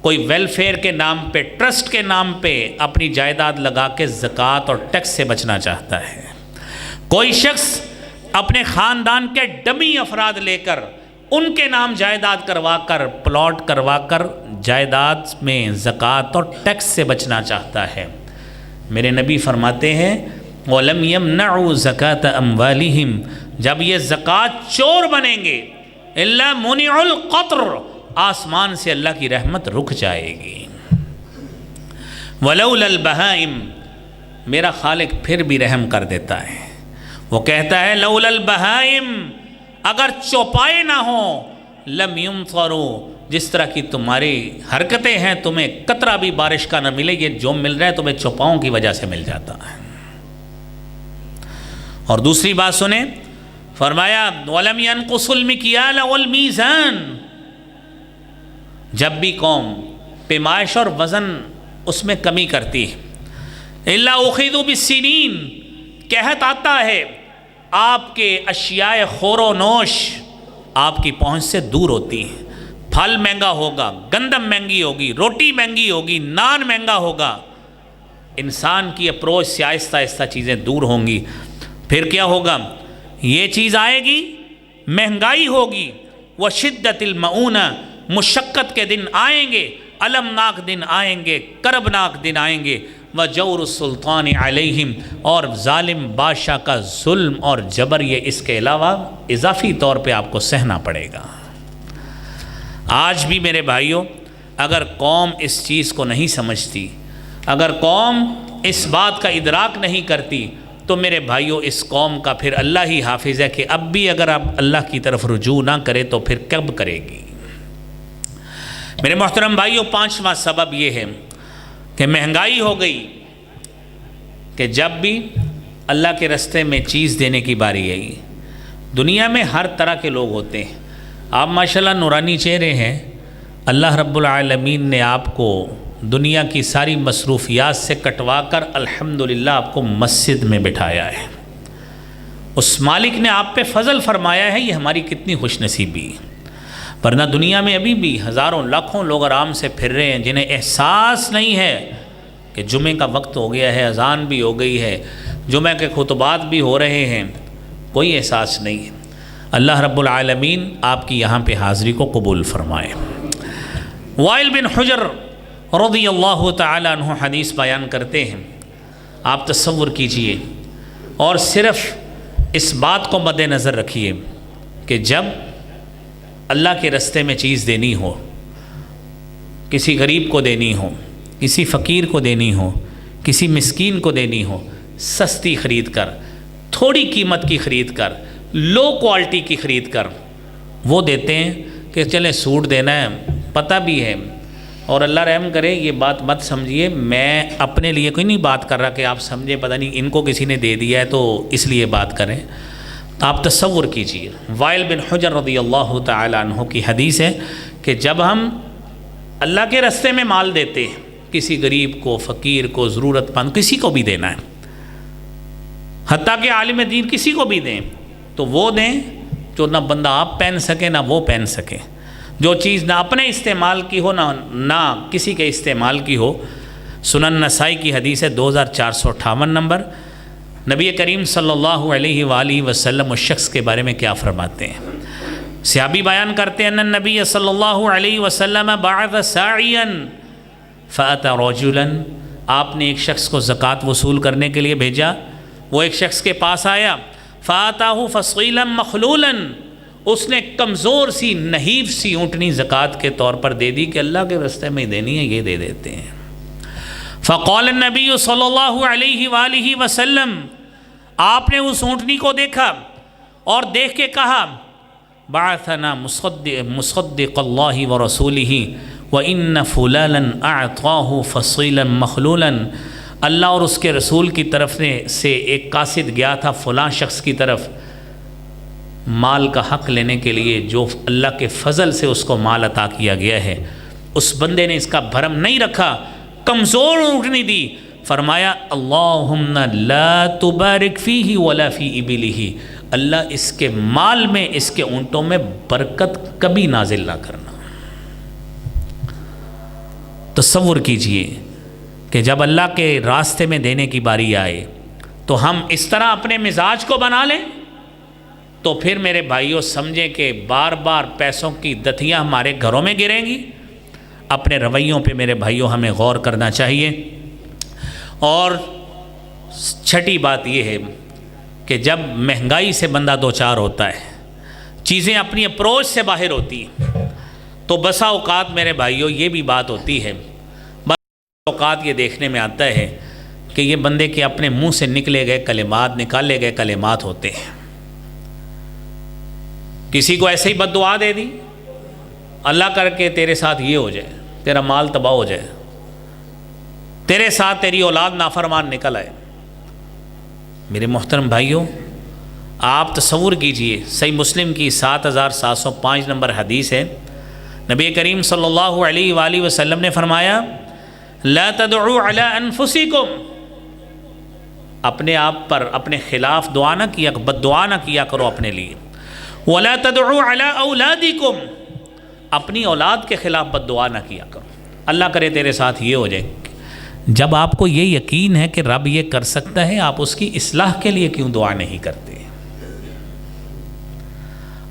کوئی ویلفیئر کے نام پہ، ٹرسٹ کے نام پہ اپنی جائیداد لگا کے زکوٰۃ اور ٹیکس سے بچنا چاہتا ہے۔ کوئی شخص اپنے خاندان کے ڈمی افراد لے کر ان کے نام جائیداد کروا کر، پلاٹ کروا کر جائیداد میں زکوٰۃ اور ٹیکس سے بچنا چاہتا ہے۔ میرے نبی فرماتے ہیں وَلَمْ يَمْنَعُوا زَكَاةَ أَمْوَالِهِمْ، جب یہ زکوٰۃ چور بنیں گے إِلَّا مُنِعُ الْقَطْرُ، آسمان سے اللہ کی رحمت رک جائے گی۔ وَلَوْلَا الْبَهَائِمْ، میرا خالق پھر بھی رحم کر دیتا ہے، وہ کہتا ہے لَوْلَا الْبَهَائِمْ، اگر چوپائے نہ ہوں لَمْ يُمْطَرُوا، جس طرح کی تمہاری حرکتیں ہیں تمہیں قطرہ بھی بارش کا نہ ملے، یہ جو مل رہا ہے تمہیں چوپاؤں کی وجہ سے مل جاتا ہے۔ اور دوسری بات سنیں، فرمایا وَلَمْ يَنْقُصُوا الْمِكْيَالَ وَالْمِيزَانَ، جب بھی قوم پیمائش اور وزن اس میں کمی کرتی ہے، إِلَّا أُخِذُوا بِالسِّنِينَ، قحط آتا ہے، آپ کے اشیاء خور و نوش آپ کی پہنچ سے دور ہوتی ہیں، پھل مہنگا ہوگا، گندم مہنگی ہوگی، روٹی مہنگی ہوگی، نان مہنگا ہوگا، انسان کی اپروچ سے آہستہ آہستہ چیزیں دور ہوں گی۔ پھر کیا ہوگا؟ یہ چیز آئے گی، مہنگائی ہوگی، وشدت المعونہ، مشقت کے دن آئیں گے، المناک دن آئیں گے، کربناک دن آئیں گے، وجور السلطان علیہم، اور ظالم بادشاہ کا ظلم اور جبر، یہ اس کے علاوہ اضافی طور پہ آپ کو سہنا پڑے گا۔ آج بھی میرے بھائیوں، اگر قوم اس چیز کو نہیں سمجھتی، اگر قوم اس بات کا ادراک نہیں کرتی، تو میرے بھائیوں اس قوم کا پھر اللہ ہی حافظ ہے کہ اب بھی اگر آپ اللہ کی طرف رجوع نہ کرے تو پھر کب کرے گی؟ میرے محترم بھائیوں، پانچواں سبب یہ ہے کہ مہنگائی ہو گئی کہ جب بھی اللہ کے راستے میں چیز دینے کی باری آئی، دنیا میں ہر طرح کے لوگ ہوتے ہیں، آپ ماشاءاللہ نورانی چہرے ہیں، اللہ رب العالمین نے آپ کو دنیا کی ساری مصروفیات سے کٹوا کر الحمدللہ آپ کو مسجد میں بٹھایا ہے، اس مالک نے آپ پہ فضل فرمایا ہے، یہ ہماری کتنی خوش نصیبی ہے۔ ورنہ دنیا میں ابھی بھی ہزاروں لاکھوں لوگ آرام سے پھر رہے ہیں، جنہیں احساس نہیں ہے کہ جمعے کا وقت ہو گیا ہے، اذان بھی ہو گئی ہے، جمعہ کے خطبات بھی ہو رہے ہیں، کوئی احساس نہیں ہے۔ اللہ رب العالمین آپ کی یہاں پہ حاضری کو قبول فرمائے۔ وائل بن حجر رضی اللہ تعالیٰ عنہ حدیث بیان کرتے ہیں، آپ تصور کیجئے اور صرف اس بات کو مد نظر رکھیے کہ جب اللہ کے راستے میں چیز دینی ہو، کسی غریب کو دینی ہو، کسی فقیر کو دینی ہو، کسی مسکین کو دینی ہو، سستی خرید کر، تھوڑی قیمت کی خرید کر، لو کوالٹی کی خرید کر وہ دیتے ہیں کہ چلیں سوٹ دینا ہے، پتہ بھی ہے، اور اللہ رحم کرے یہ بات مت سمجھیے، میں اپنے لیے کوئی نہیں بات کر رہا کہ آپ سمجھیں پتہ نہیں ان کو کسی نے دے دیا ہے تو اس لیے بات کریں۔ آپ تصور کیجئے، وائل بن حجر رضی اللہ تعالیٰ عنہ کی حدیث ہے کہ جب ہم اللہ کے راستے میں مال دیتے ہیں، کسی غریب کو، فقیر کو، ضرورت مند کسی کو بھی دینا ہے، حتیٰ کہ عالم دین کسی کو بھی دیں، تو وہ دیں جو نہ بندہ آپ پہن سکے نہ وہ پہن سکے، جو چیز نہ اپنے استعمال کی ہو نہ کسی کے استعمال کی ہو۔ سنن نسائی کی حدیث ہے 2458 نمبر۔ نبی کریم صلی اللہ علیہ وآلہ وسلم اس شخص کے بارے میں کیا فرماتے ہیں؟ صحابی بیان کرتے ہیں ان النبی صلی اللہ علیہ وسلم بعث ساعیا فأتى رجلا، آپ نے ایک شخص کو زکوٰۃ وصول کرنے کے لیے بھیجا، وہ ایک شخص کے پاس آیا، فآتاه فصیلا مخلولا، اس نے کمزور سی نحیف سی اونٹنی زکوٰۃ کے طور پر دے دی کہ اللہ کے راستے میں دینی ہے، یہ دے دیتے ہیں۔ فقال النبی صلی اللہ علیہ وآلہ وسلم، آپ نے اس اونٹنی کو دیکھا اور دیکھ کے کہا بعثنا مصدق اللہ ورسولہ وإن فلانا اعطاه فصیلا مخلولا، اللہ اور اس کے رسول کی طرف سے ایک قاصد گیا تھا فلاں شخص کی طرف مال کا حق لینے کے لیے، جو اللہ کے فضل سے اس کو مال عطا کیا گیا ہے، اس بندے نے اس کا بھرم نہیں رکھا، کمزور اونٹنی دی، فرمایا اللہم لا تبارک فیہ ولا فی ابلہ، اللہ اس کے مال میں، اس کے اونٹوں میں برکت کبھی نازل نہ کرنا۔ تصور کیجئے کہ جب اللہ کے راستے میں دینے کی باری آئے تو ہم اس طرح اپنے مزاج کو بنا لیں تو پھر میرے بھائیوں سمجھیں کہ بار بار پیسوں کی دتیاں ہمارے گھروں میں گریں گی۔ اپنے رویوں پہ میرے بھائیوں ہمیں غور کرنا چاہیے۔ اور چھٹی بات یہ ہے کہ جب مہنگائی سے بندہ دوچار ہوتا ہے، چیزیں اپنی اپروچ سے باہر ہوتی ہیں، تو بسا اوقات میرے بھائیوں یہ بھی بات ہوتی ہے، بسا اوقات یہ دیکھنے میں آتا ہے کہ یہ بندے کے اپنے منہ سے نکالے گئے کلمات ہوتے ہیں۔ کسی کو ایسے ہی بد دعا دے دی، اللہ کر کے تیرے ساتھ یہ ہو جائے، تیرا مال تباہ ہو جائے، تیرے ساتھ تیری اولاد نافرمان نکل آئے۔ میرے محترم بھائیوں، آپ تصور کیجئے، صحیح مسلم کی 7705 نمبر حدیث ہے، نبی کریم صلی اللہ علیہ وآلہ وسلم نے فرمایا لا تدعوا علی انفسکم، اپنے آپ پر اپنے خلاف دعا نہ کیا، بد دعا نہ کیا کرو اپنے لیے، ولا تدعوا علی اولادکم، اپنی اولاد کے خلاف بد دعا نہ کیا کرو، اللہ کرے تیرے ساتھ یہ ہو جائے۔ جب آپ کو یہ یقین ہے کہ رب یہ کر سکتا ہے، آپ اس کی اصلاح کے لیے کیوں دعا نہیں کرتے؟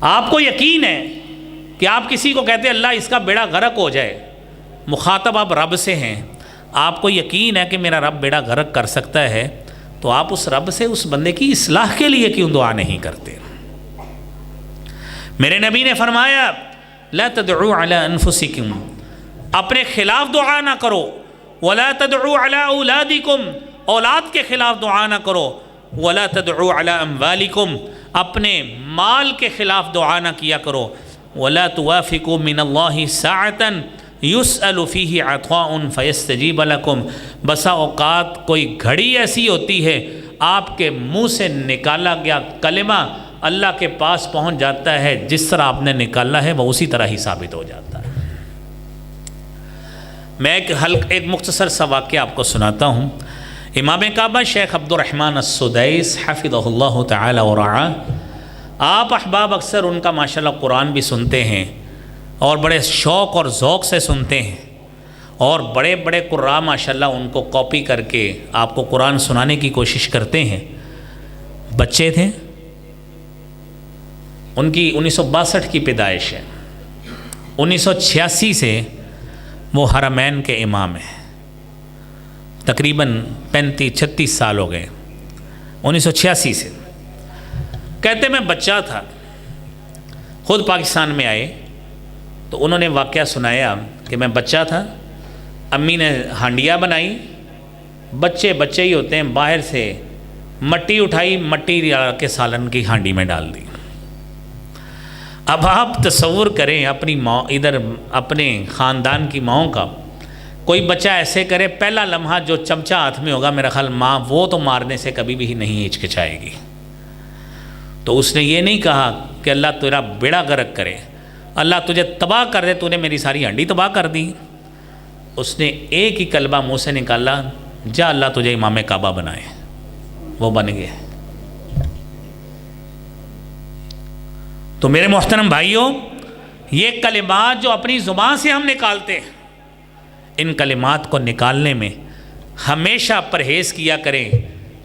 آپ کو یقین ہے کہ آپ کسی کو کہتے ہیں اللہ اس کا بیڑا غرق ہو جائے، مخاطب آپ رب سے ہیں، آپ کو یقین ہے کہ میرا رب بیڑا غرق کر سکتا ہے، تو آپ اس رب سے اس بندے کی اصلاح کے لیے کیوں دعا نہیں کرتے؟ میرے نبی نے فرمایا لا تدعوا علی انفسکم، اپنے خلاف دعا نہ کرو، ولا تدعوا علی اولادکم، اولاد کے خلاف دعا نہ کرو، ولا تدعوا علی اموالکم، اپنے مال کے خلاف دعا نہ کیا کرو، ولا توافقوا من اللہ ساعتا یسأل فیہ عطاء فیستجیب لکم، بسا اوقات کوئی گھڑی ایسی ہوتی ہے آپ کے منہ سے نکالا گیا کلمہ اللہ کے پاس پہنچ جاتا ہے، جس طرح آپ نے نکالا ہے وہ اسی طرح ہی ثابت ہو جاتا ہے۔ میں ایک مختصر سا واقعہ آپ کو سناتا ہوں۔ امام کعبہ شیخ عبد الرحمن السدیس حفظہ اللہ تعالی ورعاہ، آپ احباب اکثر ان کا ماشاءاللہ قرآن بھی سنتے ہیں اور بڑے شوق اور ذوق سے سنتے ہیں، اور بڑے بڑے قراء ماشاءاللہ ان کو کاپی کر کے آپ کو قرآن سنانے کی کوشش کرتے ہیں۔ بچے تھے، ان کی 1962 کی پیدائش ہے، 1986 سے وہ حرمین کے امام ہیں، تقریباً 35-36 سال ہو گئے، 1986 سے۔ کہتے میں بچہ تھا، خود پاکستان میں آئے تو انہوں نے واقعہ سنایا کہ میں بچہ تھا، امی نے ہانڈیاں بنائی، بچے ہی ہوتے ہیں، باہر سے مٹی اٹھائی، مٹی کے سالن کی ہانڈی میں ڈال دی۔ اب آپ تصور کریں اپنی ماں، ادھر اپنے خاندان کی ماؤں کا، کوئی بچہ ایسے کرے، پہلا لمحہ جو چمچہ ہاتھ میں ہوگا میرا خیال ماں وہ تو مارنے سے کبھی بھی نہیں ہچکچائے گی۔ تو اس نے یہ نہیں کہا کہ اللہ تیرا بیڑا غرق کرے، اللہ تجھے تباہ کر دے، تو نے میری ساری ہانڈی تباہ کر دی۔ اس نے ایک ہی کلمہ منہ سے نکالا، جا اللہ تجھے امام کعبہ بنائے، وہ بن گئے۔ تو میرے محترم بھائیوں، یہ کلمات جو اپنی زبان سے ہم نکالتے ہیں، ان کلمات کو نکالنے میں ہمیشہ پرہیز کیا کریں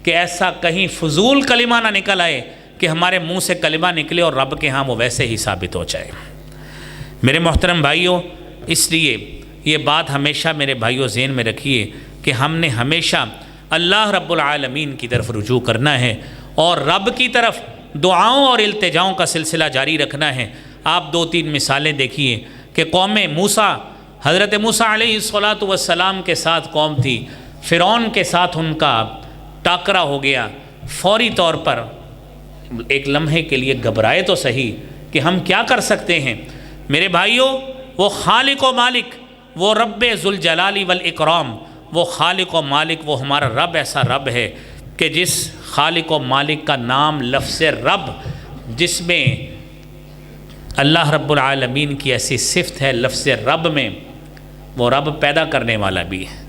کہ ایسا کہیں فضول کلمہ نہ نکل آئے کہ ہمارے منہ سے کلمہ نکلے اور رب کے ہاں وہ ویسے ہی ثابت ہو جائے۔ میرے محترم بھائیوں، اس لیے یہ بات ہمیشہ میرے بھائیوں ذہن میں رکھیے کہ ہم نے ہمیشہ اللہ رب العالمین کی طرف رجوع کرنا ہے اور رب کی طرف دعاؤں اور التجاؤں کا سلسلہ جاری رکھنا ہے۔ آپ 2-3 مثالیں دیکھیے کہ قوم موسیٰ، حضرت موسیٰ علیہ السلام کے ساتھ قوم تھی، فرعون کے ساتھ ان کا ٹاکرا ہو گیا، فوری طور پر ایک لمحے کے لیے گھبرائے تو صحیح کہ ہم کیا کر سکتے ہیں۔ میرے بھائیوں، وہ خالق و مالک، وہ رب ذوالجلال والاکرام، وہ خالق و مالک، وہ ہمارا رب ایسا رب ہے کہ جس خالق و مالک کا نام لفظ رب، جس میں اللہ رب العالمین کی ایسی صفت ہے لفظ رب میں، وہ رب پیدا کرنے والا بھی ہے،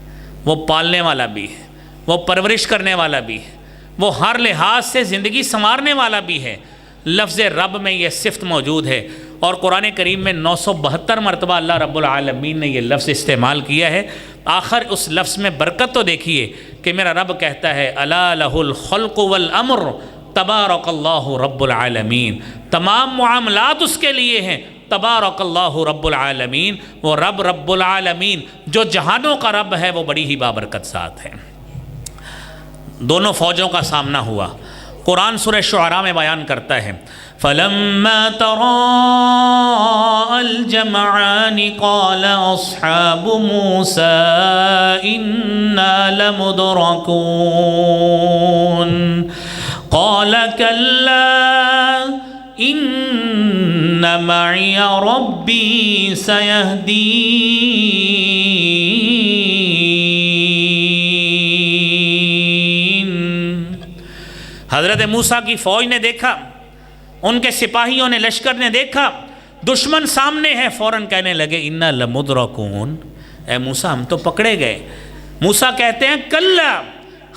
وہ پالنے والا بھی ہے، وہ پرورش کرنے والا بھی ہے، وہ ہر لحاظ سے زندگی سنوارنے والا بھی ہے۔ لفظ رب میں یہ صفت موجود ہے، اور قرآن کریم میں 972 مرتبہ اللہ رب العالمین نے یہ لفظ استعمال کیا ہے۔ آخر اس لفظ میں برکت تو دیکھیے کہ میرا رب کہتا ہے الا لہ الخلق والامر تبارک اللہ رب العالمین، تمام معاملات اس کے لیے ہیں، تبارک اللہ رب العالمین، وہ رب العالمین جو جہانوں کا رب ہے وہ بڑی ہی بابرکت ذات ہے۔ دونوں فوجوں کا سامنا ہوا۔ قرآن سورہ شعراء میں بیان کرتا ہے فَلَمَّا تَرَاءَ الْجَمْعَانِ قَالَ أَصْحَابُ مُوسَىٰ إِنَّا لَمُدْرَكُونَ قَالَ كَلَّا إِنَّ مَعِيَ رَبِّي سَيَهْدِينِ۔ حضرت موسیٰ کی فوج نے دیکھا، ان کے سپاہیوں نے، لشکر نے دیکھا دشمن سامنے ہے، فوراً کہنے لگے اِنَّا لَمُدْرَكُونَ، اے موسیٰ ہم تو پکڑے گئے۔ موسیٰ کہتے ہیں کلا،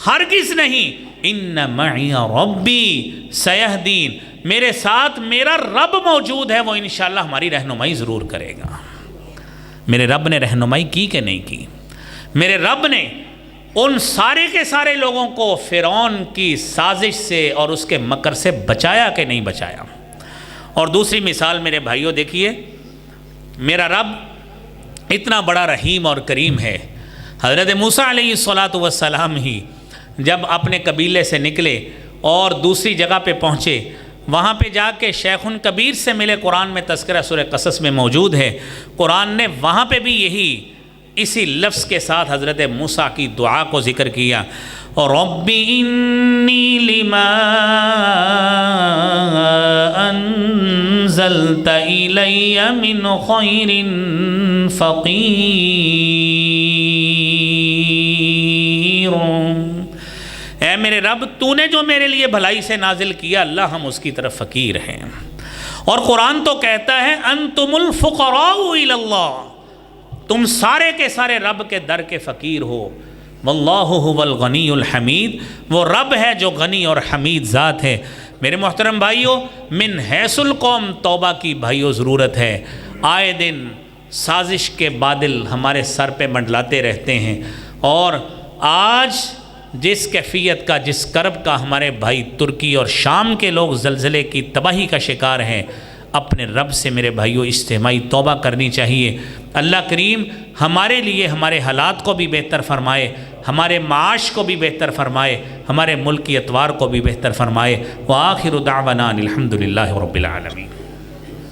ہرگز نہیں، اِنَّ مَعِيَ رَبِّي سَيَهْدِينِ، میرے ساتھ میرا رب موجود ہے، وہ انشاءاللہ ہماری رہنمائی ضرور کرے گا۔ میرے رب نے رہنمائی کی کہ نہیں کی؟ میرے رب نے ان سارے کے سارے لوگوں کو فرعون کی سازش سے اور اس کے مکر سے بچایا کہ نہیں بچایا؟ اور دوسری مثال میرے بھائیوں دیکھیے، میرا رب اتنا بڑا رحیم اور کریم ہے۔ حضرت موسیٰ علیہ السلام ہی جب اپنے قبیلے سے نکلے اور دوسری جگہ پہ پہنچے، وہاں پہ جا کے شیخ کبیر سے ملے، قرآن میں تذکرہ سورہ قصص میں موجود ہے۔ قرآن نے وہاں پہ بھی اسی لفظ کے ساتھ حضرت موسیٰ کی دعا کو ذکر کیا، رَبِّ إِنِّي لِمَا أَنزَلْتَ إِلَيَّ مِنْ خَيْرٍ فَقِيرٌ۔ اے میرے رب، تو نے جو میرے لیے بھلائی سے نازل کیا، اللہ ہم اس کی طرف فقیر ہیں۔ اور قرآن تو کہتا ہے انتم الفقراء الی اللہ، تم سارے کے سارے رب کے در کے فقیر ہو۔ واللہ هو الغنی الحمید، وہ رب ہے جو غنی اور حمید ذات ہے۔ میرے محترم بھائیوں، من حیث القوم توبہ کی بھائیوں ضرورت ہے۔ آئے دن سازش کے بادل ہمارے سر پہ منڈلاتے رہتے ہیں، اور آج جس کیفیت کا، جس کرب کا ہمارے بھائی ترکی اور شام کے لوگ زلزلے کی تباہی کا شکار ہیں، اپنے رب سے میرے بھائیوں اجتماعی توبہ کرنی چاہیے۔ اللہ کریم ہمارے لیے ہمارے حالات کو بھی بہتر فرمائے، ہمارے معاش کو بھی بہتر فرمائے، ہمارے ملک کی اتوار کو بھی بہتر فرمائے۔ وآخر دعوانا الحمدللہ رب العالمین۔